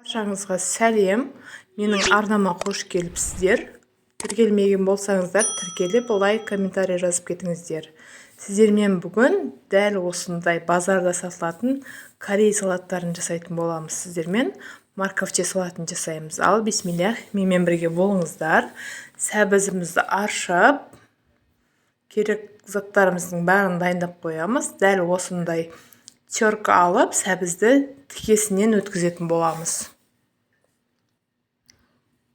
Баршаңызға сәлем. Менің арнама қош келіпсіздер. Тіркелмеген болсаңыздар, тіркеліп, лайк, комментарий жазып кетіңіздер. Сіздермен бүгін дәл осындай базарда сатылатын корей салаттарын жасайтын боламыз. Сіздермен морковче салатын жасаймыз. Ал бисмиллах, менімен бірге болыңыздар. Сәбізімізді аршып, керек заттарымыздың бәрін дайындап қоямыз. Дәл осындай терка алып, сәбізді тікесінен өткізетін боламыз.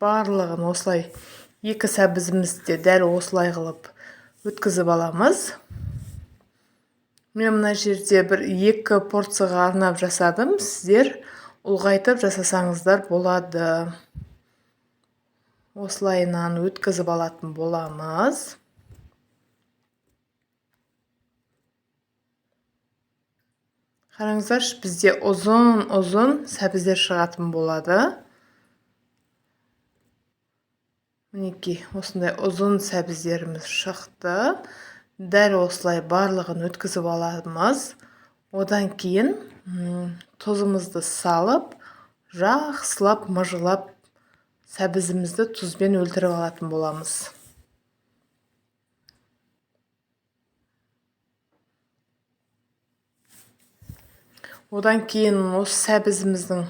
Барлығын осылай екі сәбізімізді дәл осылай қылып өткізіп аламыз. Мен мына жерде бір екі порцияға арнап жасадым. Сіздер ұлғайтып жасасаңыздар болады. Осылайынан өткізіп алатын боламыз. Қараңыздар, бізде ұзын сәбіздер шығатын болады. Мінекей, осындай ұзын сәбіздеріміз шықты. Дәл осылай барлығын өткізіп аламыз. Одан кейін тұзымызды салып, жақсылап, мыжылап, сәбізімізді тұзбен өлтіріп алатын боламыз. Одан кейін осы сәбізіміздің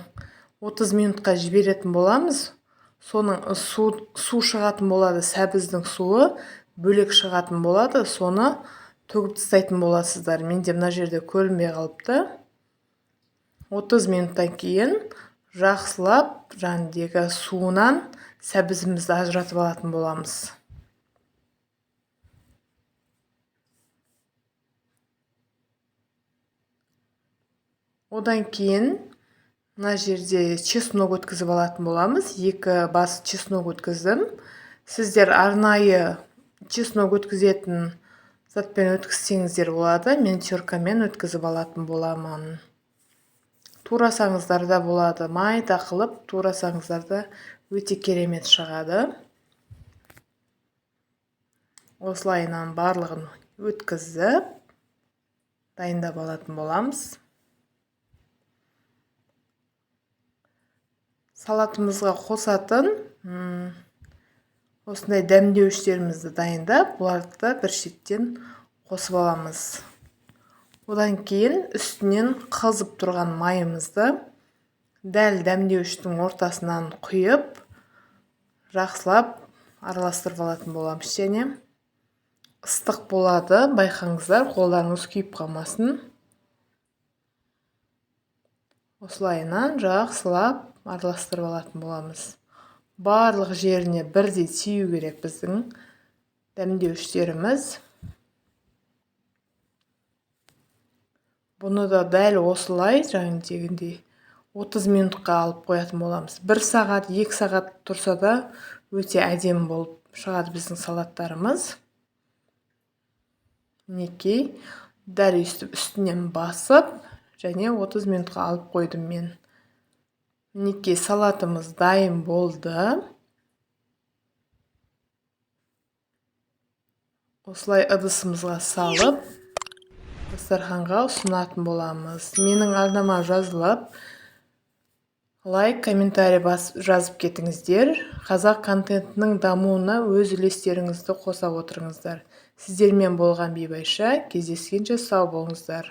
30 минутқа жіберетін боламыз. Соның су шығатын болады, сәбіздің суы бөлек шығатын болады. Соны төгіп тастайтын боласыздар. Менде мына жерде көрінбей қалыпты. 30 минуттан кейін жақсылап жаңдегі суынан сәбізімізді ажыратып алатын боламыз. Одан кейін мына жерде чеснок өткізіп алатын боламыз. 2 бас чеснок өткіздім. Сіздер арнайы чеснок өткізетін затпен өткізсеңіздер болады. Мен теркамен өткізіп алатын боламын. Турасаңыздар да болады. Майда қылып турасаңыздар да өте керемет шығады. Осылайынан барлығын өткізіп дайындап алатын боламыз. Салатымызға қосатын осындай дәмдеуіштерімізді дайындап, бұларды да бір шеттен қосып аламыз. Одан кейін үстінен қызып тұрған майымызды дәл дәмдеуіштің ортасынан құйып, жақсылап араластырып алатын боламыз. Және ыстық болады, байқаңыздар, қолдарыңыз күйіп қалмасын. Осылайынан жақсылап араластырып алатын боламыз. Барлық жеріне бірдей тию керек біздің дәмдеуіштеріміз. Бұны да дәл осылай жаңағыдегіндей 30 минутқа алып қоятын боламыз. 1 сағат, 2 сағат тұрса да өте әдемі болып шығады біздің салаттарымыз. Мінекей, дәл үстінен басып, және 30 минутқа алып қойдым мен. Мінекей, салатымыз дайын болды. Осылай ыдысымызға салып, дастарханға ұсынатын боламыз. Менің арнама жазылып, лайк, комментарий жазып кетіңіздер. Қазақ контентінің дамуына өз үлестеріңізді қоса отырыңыздар. Сіздермен болған Бибайша, кездескенше сау болыңыздар.